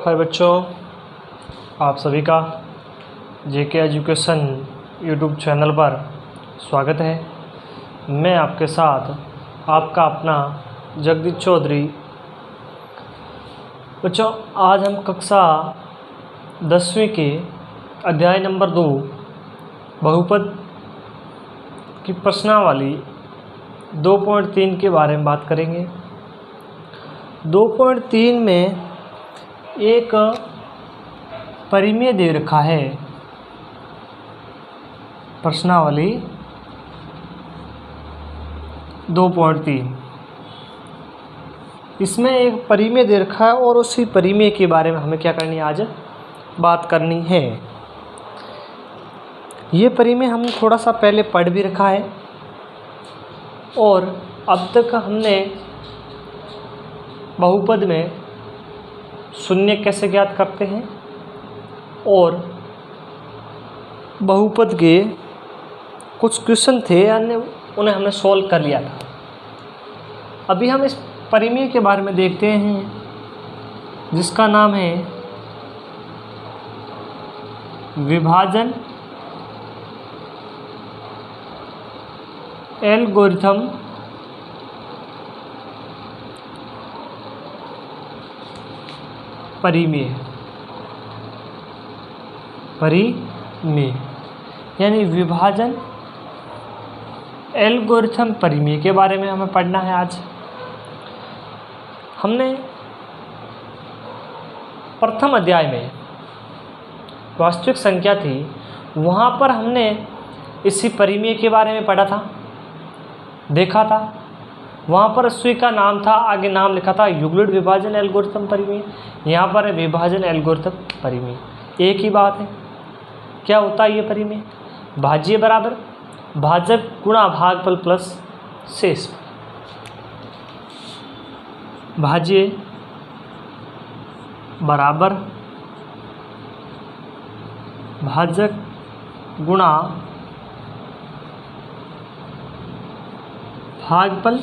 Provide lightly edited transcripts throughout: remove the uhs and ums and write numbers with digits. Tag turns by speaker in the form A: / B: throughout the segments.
A: हाय बच्चों, आप सभी का जेके एजुकेशन यूट्यूब चैनल पर स्वागत है। मैं आपके साथ आपका अपना जगदीश चौधरी। बच्चों, आज हम कक्षा 10वीं के अध्याय नंबर 2 बहुपद की प्रश्नावली 2.3 के बारे में बात करेंगे। 2.3 में एक परिमेय दे रखा है, प्रश्नावली 2.3। इसमें एक परिमेय दे रखा है और उसी परिमेय के बारे में हमें क्या करनी है, आज बात करनी है। ये परिमेय हम थोड़ा सा पहले पढ़ भी रखा है और अब तक हमने बहुपद में शून्य कैसे ज्ञात करते हैं और बहुपद के कुछ क्वेश्चन थे अन्य उन्हें हमने सॉल्व कर लिया था। अभी हम इस परिमेय के बारे में देखते हैं जिसका नाम है विभाजन एल्गोरिथम परिमेय यानी विभाजन एल्गोरिथम परिमेय के बारे में हमें पढ़ना है। आज हमने प्रथम अध्याय में वास्तविक संख्या थी, वहाँ पर हमने इसी परिमेय के बारे में पढ़ा था, देखा था। वहाँ पर उसी का नाम था, आगे नाम लिखा था यूक्लिड विभाजन एल्गोरिथम परिमेय। यहाँ पर है विभाजन एल्गोरिथम परिमेय। एक ही बात है। क्या होता है ये परिमेय? भाज्य बराबर भाजक गुणा भागफल प्लस शेषफल। भाज्य बराबर भाजक गुणा भागफल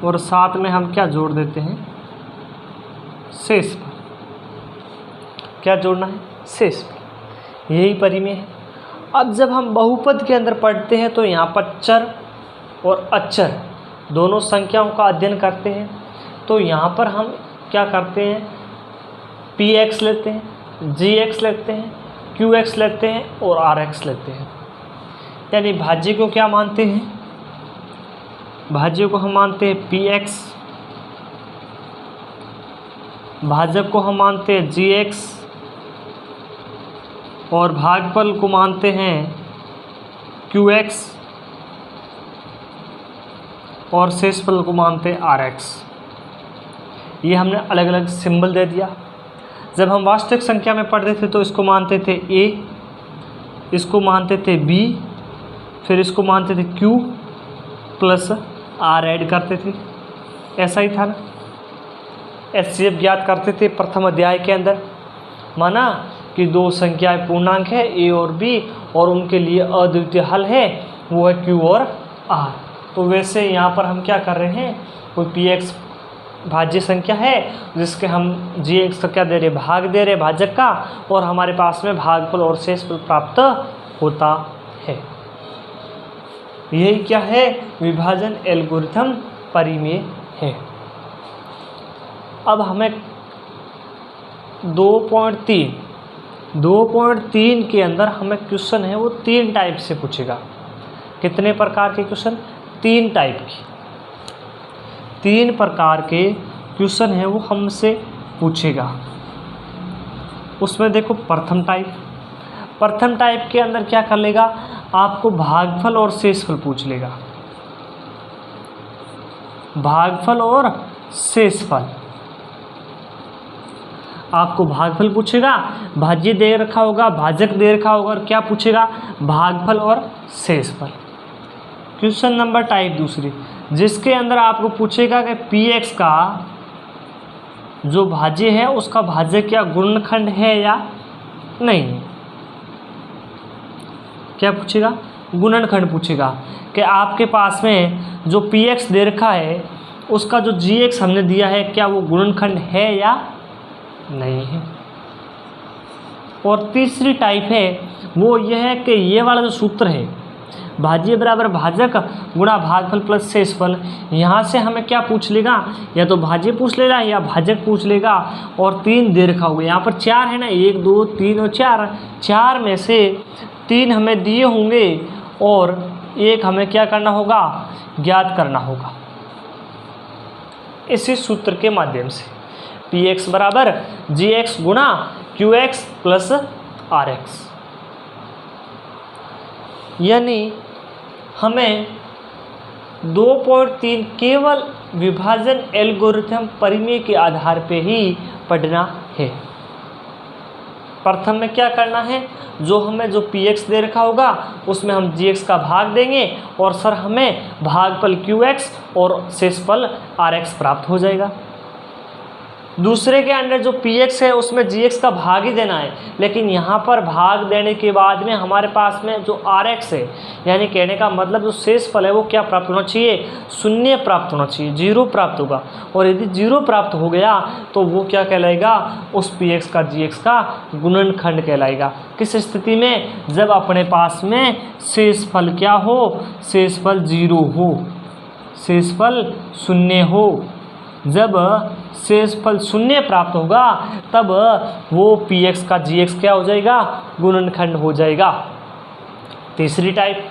A: और साथ में हम क्या जोड़ देते हैं, शेषफल। क्या जोड़ना है? शेषफल। यही परिमेय है। अब जब हम बहुपद के अंदर पढ़ते हैं तो यहाँ पर चर और अचर दोनों संख्याओं का अध्ययन करते हैं। तो यहाँ पर हम क्या करते हैं, px लेते हैं, gx लेते हैं, qx लेते हैं और rx लेते हैं। यानी भाज्य को क्या मानते हैं? भाज्य को हम मानते हैं px, भाजक को हम मानते हैं gx और भागफल को मानते हैं qx और शेषफल को मानते हैं rx। ये हमने अलग अलग सिंबल दे दिया। जब हम वास्तविक संख्या में पढ़ते थे तो इसको मानते थे a, इसको मानते थे b, फिर इसको मानते थे q प्लस r ऐड करते थे। ऐसा ही था ना। HCF ज्ञात करते थे प्रथम अध्याय के अंदर। माना कि दो संख्याएं पूर्णांक है a और b और उनके लिए अद्वितीय हल है, वो है q और r। तो वैसे यहाँ पर हम क्या कर रहे हैं, कोई px भाज्य संख्या है जिसके हम gx का क्या दे रहे, भाग दे रहे भाजक का, और हमारे पास में भागफल और शेषफल प्राप्त होता है। यही क्या है, विभाजन एल्गोरिथम परिमेय है। अब हमें 2.3 के अंदर हमें क्वेश्चन है वो 3 टाइप से पूछेगा। कितने प्रकार के क्वेश्चन? 3 टाइप की, 3 प्रकार के क्वेश्चन है वो हमसे पूछेगा। उसमें देखो प्रथम टाइप के अंदर क्या कर लेगा, आपको भागफल और शेषफल पूछ लेगा। भागफल और शेषफल आपको भागफल पूछेगा, भाज्य दे रखा होगा, भाजक दे रखा होगा, और क्या पूछेगा, भागफल और शेषफल। क्वेश्चन नंबर टाइप दूसरी, जिसके अंदर आपको पूछेगा कि px का जो भाज्य है उसका भाजक क्या गुणनखंड है या नहीं। क्या पूछेगा? गुणनखंड पूछेगा कि आपके पास में जो px दे रखा है उसका जो gx हमने दिया है क्या वो गुणनखंड है या नहीं है। और तीसरी टाइप है वो यह है कि ये वाला जो सूत्र है भाज्य बराबर भाजक गुणा भागफल प्लस शेषफल, यहाँ से हमें क्या पूछ लेगा, या तो भाज्य पूछ लेगा या भाजक पूछ लेगा। और 3 दे रखा होगा, यहाँ पर 4 है ना, 1 2 3 और 4, 4 में से 3 हमें दिए होंगे और 1 हमें क्या करना होगा, ज्ञात करना होगा इसी सूत्र के माध्यम से। Px बराबर Gx गुणा Qx प्लस Rx, यानी हमें 2.3 केवल विभाजन एल्गोरिथम परिमेय के आधार पे ही पढ़ना है। प्रथम में क्या करना है, जो Px दे रखा होगा उसमें हम Gx का भाग देंगे और सर हमें भागफल Qx और शेषफल Rx प्राप्त हो जाएगा। दूसरे के अंदर जो Px है उसमें Gx का भाग ही देना है, लेकिन यहाँ पर भाग देने के बाद में हमारे पास में जो Rx है, यानी कहने का मतलब जो शेषफल है वो क्या प्राप्त होना चाहिए, 0 प्राप्त होना चाहिए, 0 प्राप्त होगा। और यदि 0 प्राप्त हो गया तो वो क्या कहलाएगा, उस Px का Gx का गुणनखंड कहलाएगा। किस स्थिति में, जब अपने पास में शेषफल क्या हो, शेषफल 0 हो, शेषफल 0 हो। जब शेषफल 0 प्राप्त होगा तब वो Px का Gx क्या हो जाएगा, गुणनखंड हो जाएगा। तीसरी टाइप,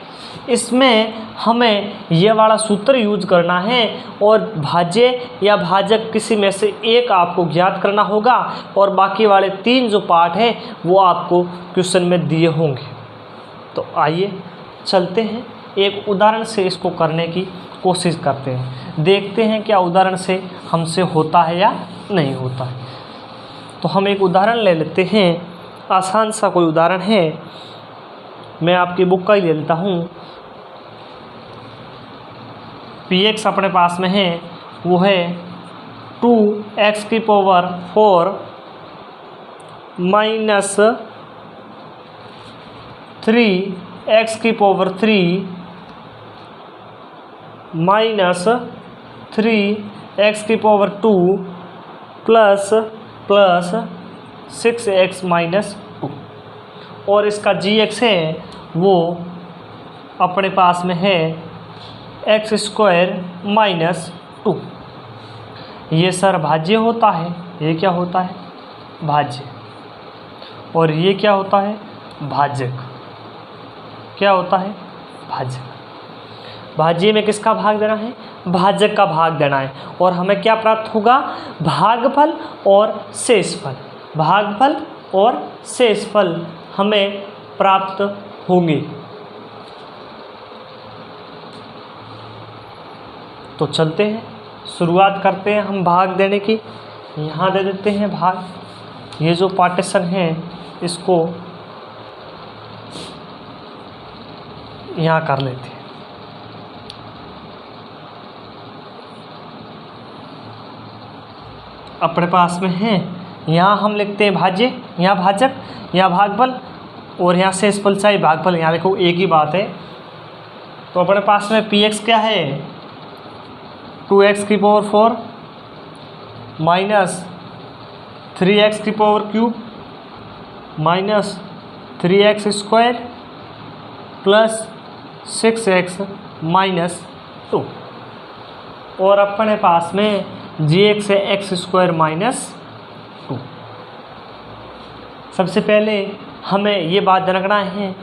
A: इसमें हमें यह वाला सूत्र यूज करना है और भाज्य या भाजक किसी में से एक आपको ज्ञात करना होगा और बाकी वाले 3 जो पार्ट है वो आपको क्वेश्चन में दिए होंगे। तो आइए चलते हैं, एक उदाहरण से इसको करने की कोशिश करते हैं, देखते हैं क्या उदाहरण से हमसे होता है या नहीं होता है। तो हम एक उदाहरण ले लेते हैं, आसान सा कोई उदाहरण है, मैं आपकी बुक का ही ले लेता हूँ। Px अपने पास में है, वो है 2x की पावर 4 माइनस 3x की पावर 3 माइनस 3x की पावर 2 प्लस 6x माइनस 2। और इसका Gx है वो अपने पास में है x² माइनस 2। ये सर भाज्य होता है, ये क्या होता है, भाज्य। और ये क्या होता है, भाजक। क्या होता है, भाजक। भाज्य में किसका भाग देना है, भाजक का भाग देना है। और हमें क्या प्राप्त होगा, भागफल और शेषफल। भागफल और शेषफल हमें प्राप्त होंगे। तो चलते हैं, शुरुआत करते हैं हम भाग देने की। यहाँ दे देते हैं भाग, ये जो पार्टीशन है इसको यहाँ कर लेते हैं। अपने पास में है, यहाँ हम लिखते हैं भाज्य, यहाँ भाजक, यहाँ भागफल और यहाँ शेषफल चाहे भागफल, यहाँ देखो एक ही बात है। तो अपने पास में Px क्या है, 2x की पावर 4 माइनस 3x की power cube minus 3x² plus 6x minus 2। और अपने पास में Gx है x² माइनस 2। सबसे पहले हमें ये बात रखना है,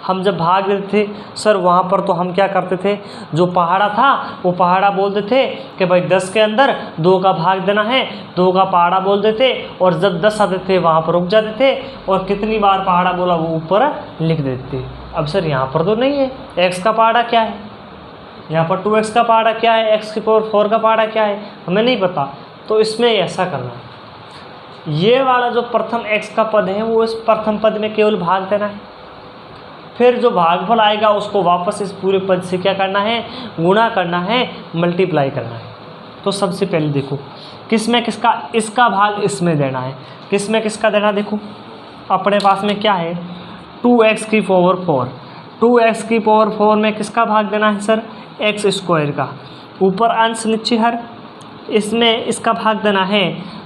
A: हम जब भाग देते थे सर वहाँ पर तो हम क्या करते थे, जो पहाड़ा था वो पहाड़ा बोलते थे कि भाई 10 के अंदर 2 का भाग देना है, 2 का पहाड़ा बोल देते। और जब 10 आते थे वहाँ पर रुक जाते थे और कितनी बार पहाड़ा बोला वो ऊपर लिख देते। अब सर यहाँ पर तो नहीं है, x का पहाड़ा क्या है, यहाँ पर 2x का पहाड़ा क्या है, x की पावर 4 का पहाड़ा क्या है, हमें नहीं पता। तो इसमें ऐसा करना है, ये वाला जो प्रथम x का पद है वो इस प्रथम पद में केवल भाग देना है, फिर जो भागफल आएगा उसको वापस इस पूरे पद से क्या करना है, गुणा करना है, मल्टीप्लाई करना है। तो सबसे पहले देखो किस में किसका, इसका भाग इसमें देना है, किस में किसका देना, देखो अपने पास में क्या है 2x की पावर 4, 2x की पावर 4 में किसका भाग देना है सर, x² का। ऊपर अंश नीचे हर, इसमें इसका भाग देना है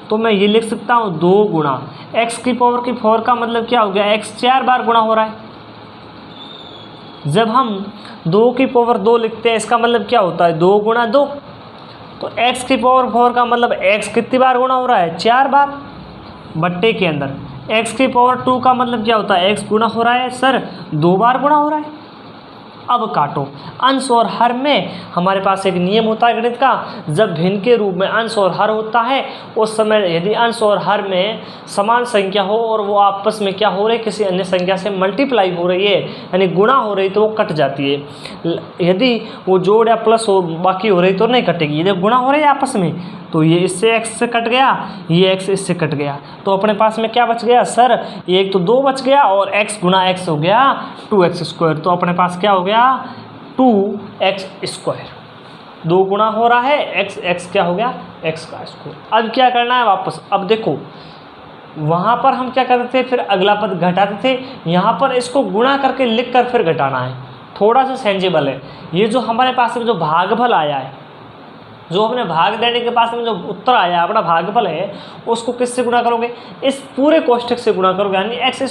A: तो मैं ये लिख सकता हूँ 2 गुणा x की पावर की 4 का मतलब क्या हो गया, x 4 बार गुणा हो रहा है। जब हम 2 की पावर 2 लिखते हैं इसका मतलब क्या होता है 2 गुणा 2, तो x की पावर 4 का मतलब x कितनी बार गुणा हो रहा है 4 बार, बट्टे के अंदर x की पावर 2 का मतलब क्या होता है x गुणा हो रहा है सर 2 बार गुणा हो रहा है। अब काटो, अंश और हर में हमारे पास एक नियम होता है गणित का, जब भिन्न के रूप में अंश और हर होता है उस समय यदि अंश और हर में समान संख्या हो और वो आपस में क्या हो रही किसी अन्य संख्या से मल्टीप्लाई हो रही है यानी गुणा हो रही तो वो कट जाती है। यदि वो जोड़ या प्लस हो बाकी हो रही तो नहीं कटेगी। यदि गुणा हो रही है आपस में तो ये इससे x से कट गया, ये x इससे कट गया, तो अपने पास में क्या बच गया सर, एक तो 2 बच गया और x गुना x हो गया 2x²। तो अपने पास क्या हो गया 2x²। 2 गुना हो रहा है x क्या हो गया x²। अब क्या करना है वापस, अब देखो वहाँ पर हम क्या करते थे फिर अगला पद घटाते थे, यहाँ पर इसको गुणा करके लिख कर फिर घटाना है, थोड़ा सा सेंजेबल है। ये जो हमारे पास में जो भागफल आया है, जो हमने भाग देने के पास में जो उत्तर आया अपना भागफल है उसको किससे गुणा करोगे, इस पूरे कोष्ठक से गुणा करोगे, यानी x²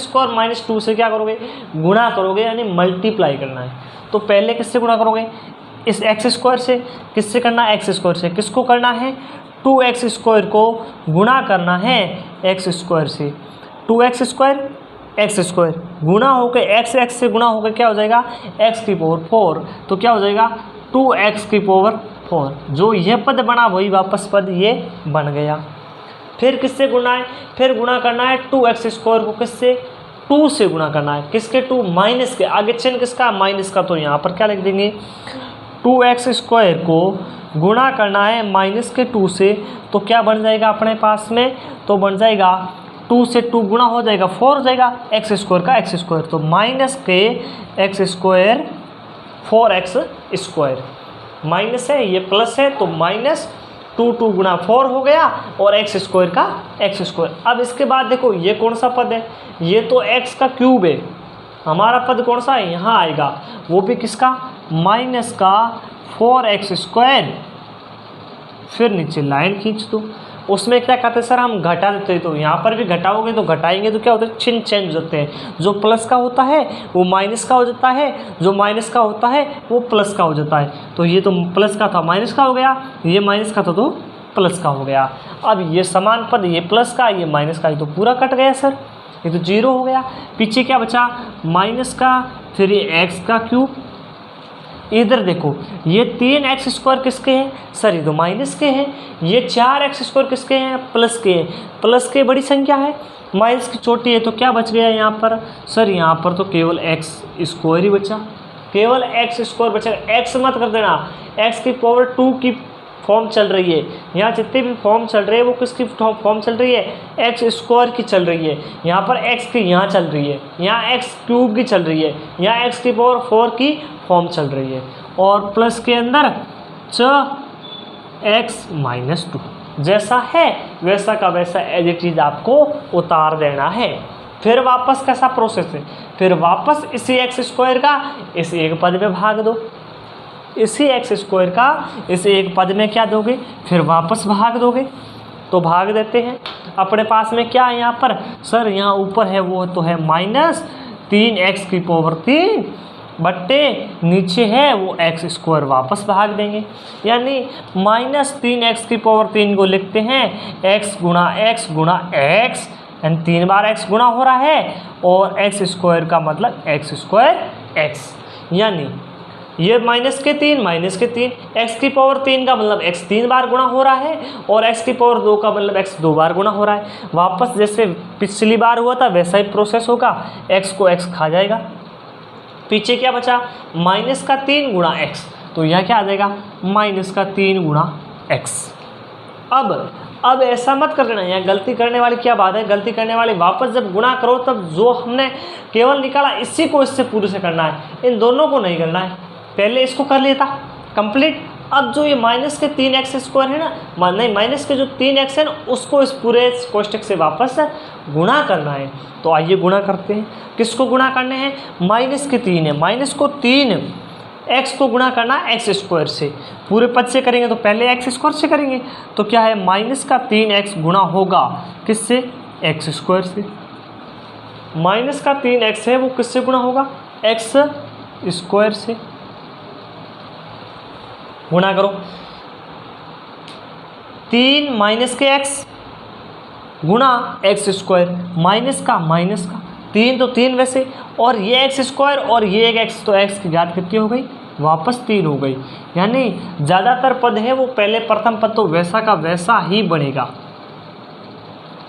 A: - 2 से क्या करोगे गुणा करोगे, यानी मल्टीप्लाई करना है। तो पहले किससे गुणा करोगे, इस x² से। किससे करना है x² से, किसको करना है 2x² को गुणा करना है x² से। 2x² गुणा होकर x से गुणा होकर क्या हो जाएगा x की पावर 4, तो क्या हो जाएगा 2x की पावर 4। जो यह पद बना वही वापस पद ये बन गया। फिर किससे गुणा है, फिर गुणा करना है 2x² को किससे 2 से गुणा करना है, किसके 2 माइनस के, आगे चिन्ह किसका माइनस का, तो यहाँ पर क्या लिख देंगे 2x² को गुणा करना है माइनस के 2 से, तो क्या बन जाएगा अपने पास में, तो बन जाएगा 2 से 2 गुणा हो जाएगा 4 हो जाएगा x² का x², तो माइनस के x² 4x², माइनस है ये प्लस है तो माइनस 2 गुणा 4 हो गया और x² का x²। अब इसके बाद देखो ये कौन सा पद है, ये तो x का क्यूब है, हमारा पद कौन सा है यहाँ आएगा, वो भी किसका माइनस का 4x²। फिर नीचे लाइन खींच दो, उसमें क्या कहते हैं सर हम घटा देते हैं, तो यहाँ पर भी घटाओगे तो घटाएंगे तो क्या होता है चिन्ह चेंज हो जाते हैं, जो प्लस का होता है वो माइनस का हो जाता है, जो माइनस का होता है वो प्लस का हो जाता है। तो ये तो प्लस का था माइनस का हो गया, ये माइनस का था तो प्लस का हो गया। अब ये समान पद ये प्लस का ये माइनस का, ये तो पूरा कट गया सर, ये तो 0 हो गया। पीछे क्या बचा माइनस का, फिर ये x का क्यूब, इधर देखो ये 3x² किसके हैं सर, ये तो माइनस के हैं, ये 4x² किसके हैं प्लस के हैं, प्लस के बड़ी संख्या है माइनस की छोटी है, तो क्या बच गया यहाँ पर सर, यहाँ पर तो केवल x² ही बचा, केवल x² बचेगा। x मत कर देना, x की पावर 2 की फॉर्म चल रही है, यहाँ जितने भी फॉर्म चल रहे हैं वो किसकी फॉर्म चल रही है x² की चल रही है, यहाँ पर x की यहाँ चल रही है, यहाँ x³ की चल रही है, यहाँ x की पावर 4 की फॉर्म चल रही है, और प्लस के अंदर x - 2 जैसा है वैसा का वैसा एज इट इज आपको उतार देना है। फिर वापस कैसा प्रोसेस है, फिर वापस इसी x² का इस एक पद में भाग दो, इसी x² का इस एक पद में क्या दोगे फिर वापस भाग दोगे, तो भाग देते हैं। अपने पास में क्या है यहाँ पर सर, यहाँ ऊपर है वो तो है -3x की पावर 3 बट्टे नीचे है वो x² वापस भाग देंगे, यानी -3x की पावर 3 को लिखते हैं x गुणा x, यानी 3 बार x गुणा हो रहा है, और x² का मतलब x²x, यानी ये -3 x की पावर 3 का मतलब x 3 बार गुणा हो रहा है, और x की पावर 2 का मतलब x 2 बार गुणा हो रहा है। वापस जैसे पिछली बार हुआ था वैसा ही प्रोसेस होगा, x को x खा जाएगा। पीछे क्या बचा -3 गुणा x, तो यह क्या आ जाएगा -3 गुणा x। अब ऐसा मत कर देना, यहाँ गलती करने वाली क्या बात है, गलती करने वाली वापस जब गुणा करो तब जो हमने केवल निकाला इसी को इससे पूरे से करना है, इन दोनों को नहीं करना है। पहले इसको कर लेता कंप्लीट, अब जो ये -3x² है ना, नहीं माइनस के जो 3x है ना उसको इस पूरे कोष्ठक से वापस गुणा करना है। तो आइए गुणा करते हैं, किसको गुणा करने हैं -3 है, माइनस को 3 x को गुणा करना है एक्स स्क्वायर से, पूरे पद से करेंगे तो पहले एक्स स्क्वायर से करेंगे, तो क्या है माइनस का 3x गुणा होगा किससे, एक्स स्क्वायर से। माइनस का 3x है वो किससे गुणा होगा, एक्स स्क्वायर से। गुणा करो 3 माइनस के x गुणा एक्स स्क्वायर, माइनस का 3 तो 3 वैसे, और ये एक्स स्क्वायर और ये एक एक्स, तो एक्स की घात कितनी हो गई, वापस 3 हो गई। यानी ज़्यादातर पद है वो पहले प्रथम पद तो वैसा का वैसा ही बनेगा।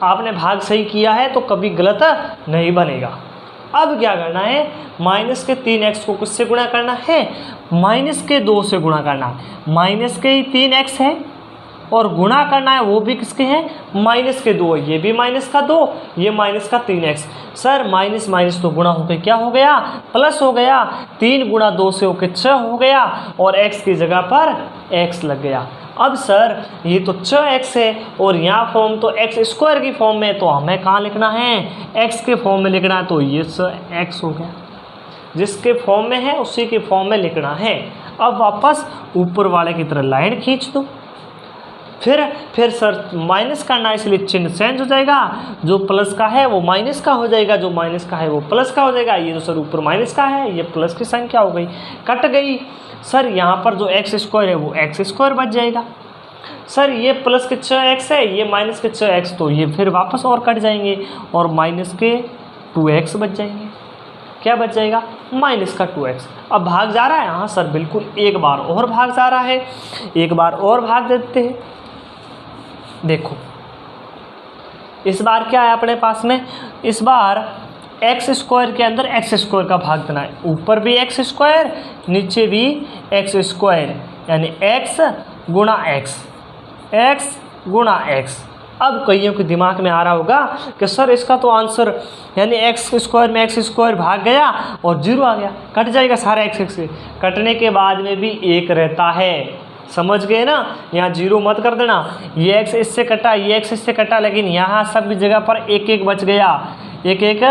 A: आपने भाग सही किया है तो कभी गलत नहीं बनेगा। अब क्या करना है, माइनस के 3x को किससे गुणा करना है, माइनस के 2 से गुणा करना है। माइनस के ही 3x है और गुणा करना है वो भी किसके हैं, माइनस के 2, ये भी माइनस का 2, ये माइनस का 3x। सर माइनस माइनस तो गुणा होकर क्या हो गया, प्लस हो गया, 3 गुणा 2 से होकर 6 हो गया और x की जगह पर x लग गया। अब सर ये तो 6x है और यहाँ फॉर्म तो एक्स स्क्वायर की फॉर्म में, तो हमें कहाँ लिखना है, x के फॉर्म में लिखना है, तो ये x हो गया, जिसके फॉर्म में है उसी के फॉर्म में लिखना है। अब वापस ऊपर वाले की तरह लाइन खींच दो, फिर सर माइनस करना, इसलिए चिन्ह चेंज हो जाएगा, जो प्लस का है वो माइनस का हो जाएगा, जो माइनस का है वो प्लस का हो जाएगा। ये तो सर ऊपर माइनस का है, ये प्लस की संख्या हो गई, कट गई। सर यहाँ पर जो एक्स स्क्वायर है वो एक्स स्क्वायर बच जाएगा। सर ये प्लस के 6x है, ये माइनस के 6x, तो ये फिर वापस और कट जाएंगे और माइनस के 2x बच जाएंगे। क्या बच जाएगा, माइनस का 2x। अब भाग जा रहा है, हाँ सर बिल्कुल, एक बार और भाग जा रहा है, एक बार और भाग देते हैं। देखो इस बार क्या है अपने पास में, इस बार एक्स स्क्वायर के अंदर एक्स स्क्वायर का भाग देना है, ऊपर भी एक्स स्क्वायर नीचे भी एक्स स्क्वायर, यानी एक्स गुणा एक्स, एक्स गुणा एक्स। अब कईयों के दिमाग में आ रहा होगा कि सर इसका तो आंसर यानी एक्स स्क्वायर में एक्स स्क्वायर भाग गया और 0 आ गया, कट जाएगा सारा एक्स से, कटने के बाद में भी 1 रहता है, समझ गए ना। यहाँ 0 मत कर देना, ये एक्स इससे कटा, ये एक्स इससे कटा, लेकिन यहाँ सब जगह पर 1 बच गया, 1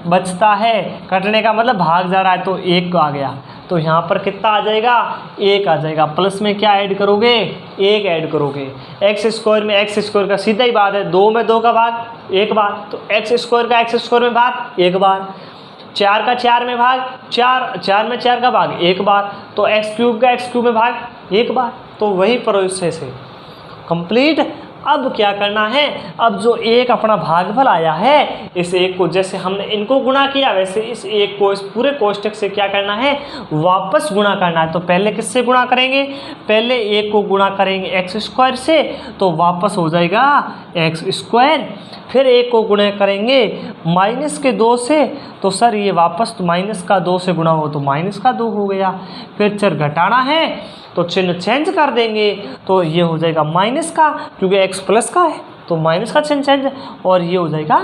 A: बचता है, कटने का मतलब भाग जा रहा है, तो 1 आ गया, तो यहाँ पर कितना आ जाएगा, 1 आ जाएगा। प्लस में क्या ऐड करोगे, 1 ऐड करोगे। एक्स स्क्वायर में एक्स स्क्वायर का सीधा ही बात है, 2 में 2 का भाग 1 बार, तो एक्स स्क्वायर का एक्स स्क्वायर में भाग 1 बार, 4 का 4 में भाग 4 में 4 का भाग 1 बार, तो एक्स क्यूब का एक्स क्यूब में भाग 1 बार, तो वही प्रोसेस है कंप्लीट। अब क्या करना है, अब जो 1 अपना भागफल आया है, इस 1 को जैसे हमने इनको गुणा किया वैसे इस 1 को इस पूरे कोष्टक से क्या करना है, वापस गुणा करना है। तो पहले किससे गुणा करेंगे, पहले 1 को गुणा करेंगे एक्स स्क्वायर से, तो वापस हो जाएगा एक्स स्क्वायर। फिर 1 को गुणा करेंगे माइनस के 2 से, तो सर ये वापस तो माइनस का 2 से गुणा हो तो माइनस का 2 हो गया। फिर चर घटाना है तो चिन्ह चेंज कर देंगे, तो ये हो जाएगा माइनस का, क्योंकि x प्लस का है तो माइनस का चिन्ह चेंज, और ये हो जाएगा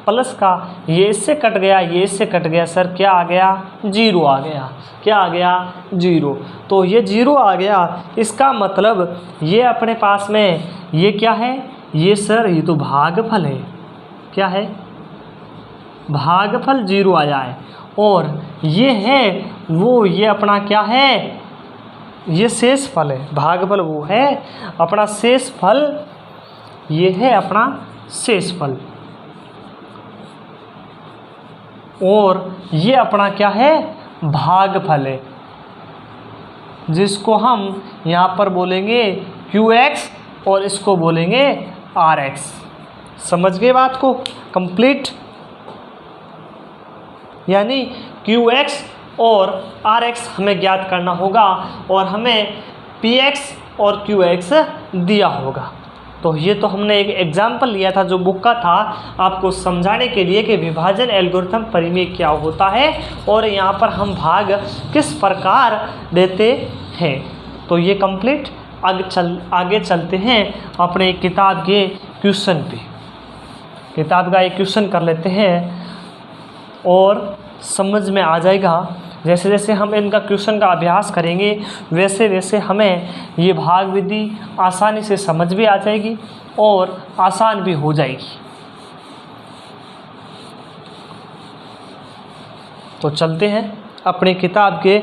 A: प्लस का। ये इससे कट गया, ये इससे कट गया, सर क्या आ गया, 0 आ गया। क्या आ गया, 0। तो ये 0 आ गया, इसका मतलब ये अपने पास में ये क्या है, ये सर ये तो भागफल है, क्या है, भागफल 0 आया है, और ये है वो ये अपना क्या है, ये शेष फल है, भागफल वो है अपना शेष फल, ये है अपना शेष फल, और ये अपना क्या है, भागफल है, जिसको हम यहाँ पर बोलेंगे QX और इसको बोलेंगे RX। समझ गए बात को कंप्लीट, यानी QX और RX हमें ज्ञात करना होगा और हमें PX और QX दिया होगा। तो ये तो हमने एक एग्जाम्पल लिया था जो बुक का था आपको समझाने के लिए कि विभाजन एल्गोरिथम परिमेय क्या होता है और यहाँ पर हम भाग किस प्रकार देते हैं। तो ये कंप्लीट। आगे चलते हैं अपने किताब के क्वेश्चन पे। किताब का एक क्वेश्चन कर लेते हैं और समझ में आ जाएगा। जैसे जैसे हम इनका क्वेश्चन का अभ्यास करेंगे वैसे वैसे हमें ये भाग विधि आसानी से समझ भी आ जाएगी और आसान भी हो जाएगी। तो चलते हैं अपनी किताब के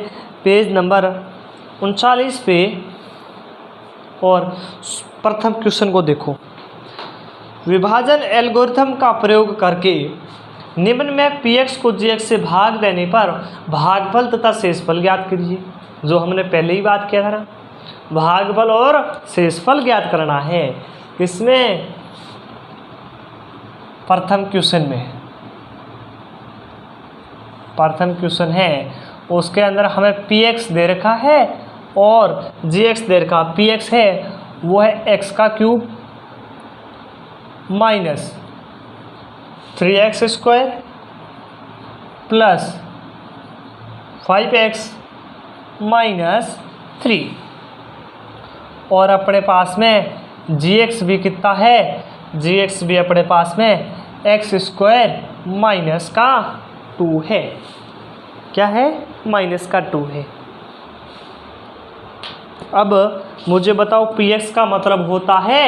A: पेज नंबर 39 पे और प्रथम क्वेश्चन को देखो। विभाजन एल्गोरिथम का प्रयोग करके निम्न में px को gx से भाग देने पर भागफल तथा शेषफल ज्ञात कीजिए। जो हमने पहले ही बात किया था ना, भागफल और शेषफल ज्ञात करना है। किसमें? प्रथम क्वेश्चन में। प्रथम क्वेश्चन है उसके अंदर हमें px दे रखा है और gx दे रखा। px है वो है x का cube minus 3x² plus 5x minus 3 और अपने पास में gx भी कितना है? gx भी अपने पास में x² माइनस का 2 है। क्या है? माइनस का 2 है। अब मुझे बताओ px का मतलब होता है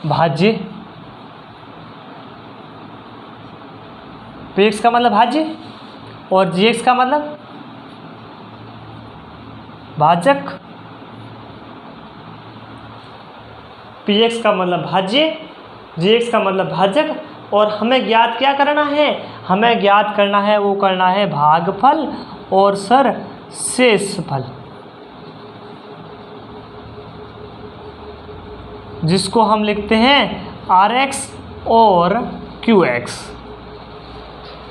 A: भाज्य। px का मतलब भाज्य और gx का मतलब भाजक। px का मतलब भाज्य, gx का मतलब भाजक और हमें ज्ञात क्या करना है? हमें ज्ञात करना है वो करना है भागफल और सर शेषफल, जिसको हम लिखते हैं rx और qx,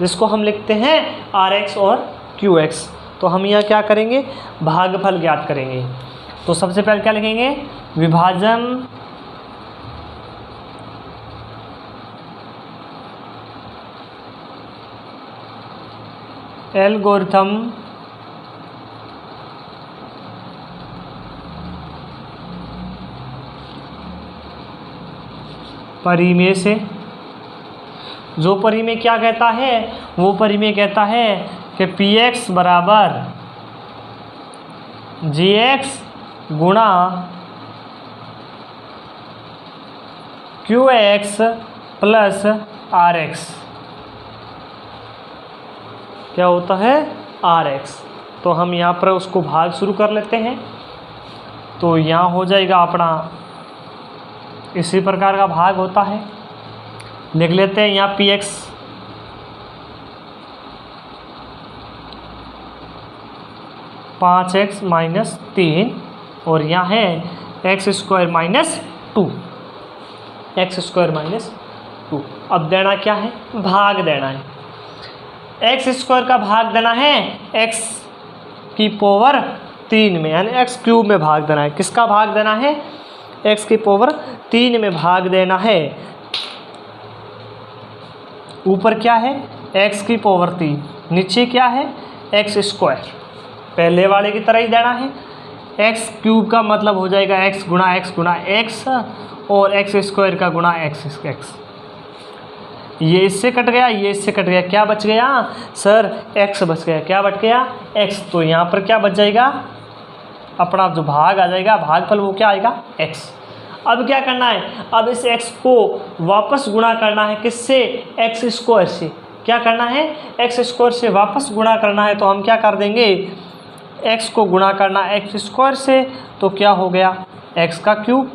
A: जिसको हम लिखते हैं rx और qx। तो हम यहाँ क्या करेंगे? भागफल ज्ञात करेंगे। तो सबसे पहले क्या लिखेंगे? विभाजन एल्गोरिथम परिमेय से। जो परिमेय क्या कहता है? वो परिमेय कहता है कि px बराबर gx गुणा qx प्लस rx। क्या होता है? rx। तो हम यहाँ पर उसको भाग शुरू कर लेते हैं। तो यहाँ हो जाएगा अपना इसी प्रकार का भाग होता है। लिख लेते हैं यहाँ px (5x माइनस 3) और यहाँ है x² माइनस 2। x² minus 2। अब देना क्या है? भाग देना है। x² का भाग देना है x की पावर 3 में, यानी x³ में भाग देना है। किसका भाग देना है? x की पावर 3 में भाग देना है। ऊपर क्या है? x की पावर 3, नीचे क्या है? x²। पहले वाले की तरह ही देना है। x³ का मतलब हो जाएगा x गुणा x और x² का गुणा x। ये इससे कट गया, ये इससे कट गया, क्या बच गया सर? x बच गया। क्या बच गया? x। तो यहाँ पर क्या बच जाएगा? अपना जो भाग आ जाएगा, भागफल, वो क्या आएगा? x। अब क्या करना है? अब इस x को वापस गुणा करना है। किससे? x² से। क्या करना है? x² से वापस गुणा करना है। तो हम क्या कर देंगे? x को गुणा करना x² से, तो क्या हो गया? x का क्यूब।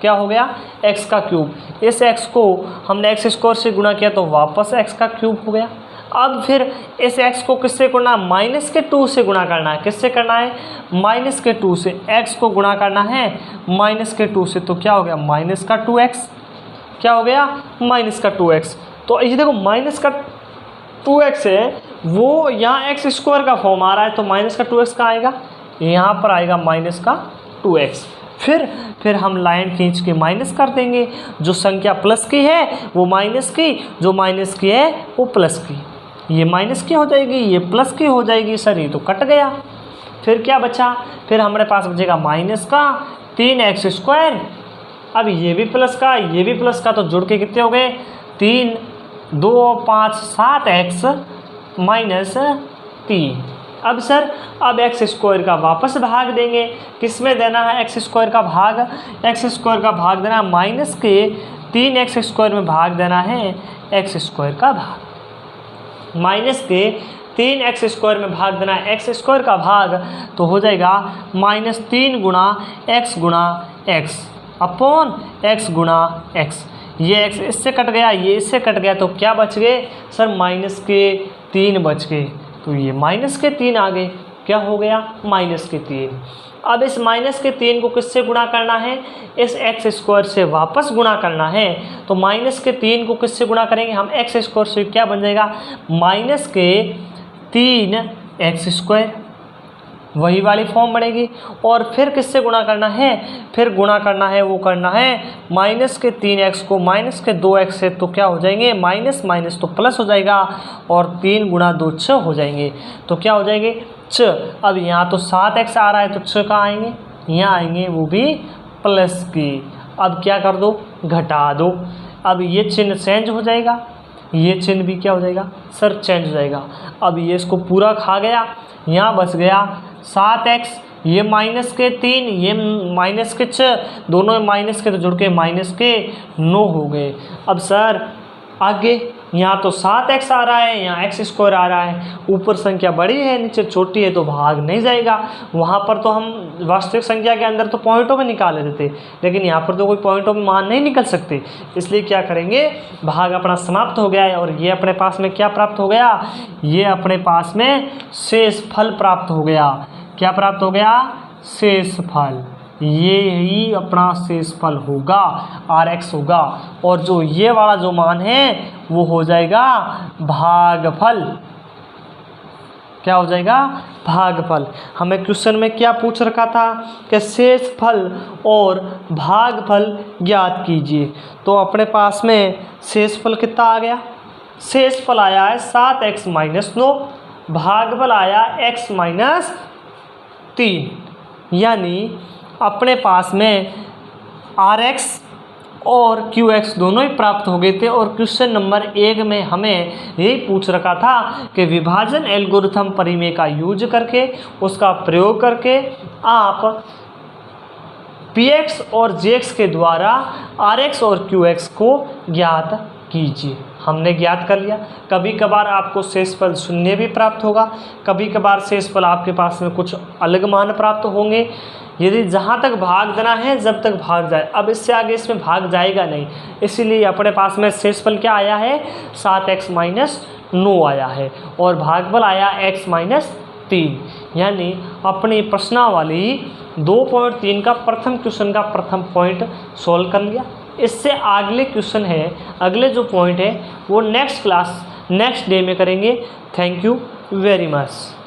A: क्या हो गया? x का क्यूब। इस x को हमने x² से गुणा किया तो वापस x का क्यूब हो गया। अब फिर इस x को किससे गुणा? -2 से गुणा करना है। किससे करना है? -2 से। x को गुणा करना है -2 से, तो क्या हो गया? -2x। क्या हो गया? -2x। तो ये देखो -2x है, वो यहाँ x² का फॉर्म आ रहा है, तो -2x का आएगा, यहाँ पर आएगा -2x। फिर हम लाइन खींच के माइनस कर देंगे। जो संख्या प्लस की है वो माइनस की, जो माइनस की है वो प्लस की। ये माइनस की हो जाएगी, ये प्लस की हो जाएगी। सर ये तो कट गया। फिर क्या बचा? फिर हमारे पास बचेगा माइनस का 3x²। अब ये भी प्लस का, ये भी प्लस का, तो जुड़ के कितने हो गए? 3, 2, 5, 7x माइनस 3। अब सर अब x² का वापस भाग देंगे। किस में देना है x² का भाग? x² का भाग देना है माइनस के 3x² में भाग देना है x² का भाग। माइनस के 3x² में भाग देना है, x² का भाग तो हो जाएगा -3 गुणा x अपॉन x गुणा x। ये x इससे कट गया, ये इससे कट गया, तो क्या बच गए सर -3 बच गए। तो ये -3 आ गए, क्या हो गया -3। अब इस -3 को किससे गुणा करना है, इस x² से वापस गुणा करना है। तो -3 को किससे गुणा करेंगे हम, x² से, क्या बन जाएगा -3x², वही वाली फॉर्म बढ़ेगी। और फिर किससे गुणा करना है, फिर गुणा करना है, वो करना है -3x को -2x से, तो क्या हो जाएंगे माइनस माइनस तो प्लस हो जाएगा, और 3 गुणा 2 6 हो जाएंगे, तो क्या हो जाएंगे 6। अब यहाँ तो 7x आ रहा है, तो 6 कहाँ आएंगे, यहाँ आएंगे, वो भी प्लस की। अब क्या कर दो, घटा दो। अब ये चिन्ह चेंज हो जाएगा, ये चिन्ह भी क्या हो जाएगा सर चेंज हो जाएगा। अब ये इसको पूरा खा गया, यहाँ बच गया 7x, ये -3, ये -6, दोनों में माइनस के तो जुड़ के -9 हो गए। अब सर आगे यहाँ तो 7x आ रहा है, यहाँ x² आ रहा है, ऊपर संख्या बड़ी है नीचे छोटी है, तो भाग नहीं जाएगा। वहाँ पर तो हम वास्तविक संख्या के अंदर तो पॉइंटों में निकाल लेते थे, लेकिन यहाँ पर तो कोई पॉइंटों में मान नहीं निकल सकते, इसलिए क्या करेंगे, भाग अपना समाप्त हो गया है। और ये अपने पास में क्या प्राप्त हो गया, ये अपने पास में शेष फल प्राप्त हो गया। क्या प्राप्त हो गया, शेष फल। ये ही अपना शेष फल होगा, Rx होगा, और जो ये वाला जो मान है वो हो जाएगा भागफल। क्या हो जाएगा, भागफल। हमें क्वेश्चन में क्या पूछ रखा था कि शेष फल और भागफल ज्ञात कीजिए। तो अपने पास में शेष फल कितना आ गया, शेष फल आया है 7x - 9, भागफल आया x - 3, यानी अपने पास में Rx और Qx दोनों ही प्राप्त हो गए थे। और क्वेश्चन नंबर 1 में हमें यही पूछ रखा था कि विभाजन एल्गोरिथम परिमेय का यूज करके, उसका प्रयोग करके आप Px और Jx के द्वारा Rx और Qx को ज्ञात कीजिए। हमने ज्ञात कर लिया। कभी कभार आपको शेषफल 0 भी प्राप्त होगा, कभी कभार शेषफल आपके पास में कुछ अलग मान प्राप्त होंगे। यदि जहाँ तक भाग देना है जब तक भाग जाए, अब इससे आगे इसमें भाग जाएगा नहीं, इसीलिए अपने पास में शेषफल क्या आया है 7x - 9 आया है, और भागफल आया x - 3। यानी अपनी प्रश्नावली 2.3 का प्रथम क्वेश्चन का प्रथम पॉइंट सॉल्व कर लिया। इससे अगले क्वेश्चन है, अगले जो पॉइंट है वो नेक्स्ट क्लास नेक्स्ट डे में करेंगे। Thank you very much.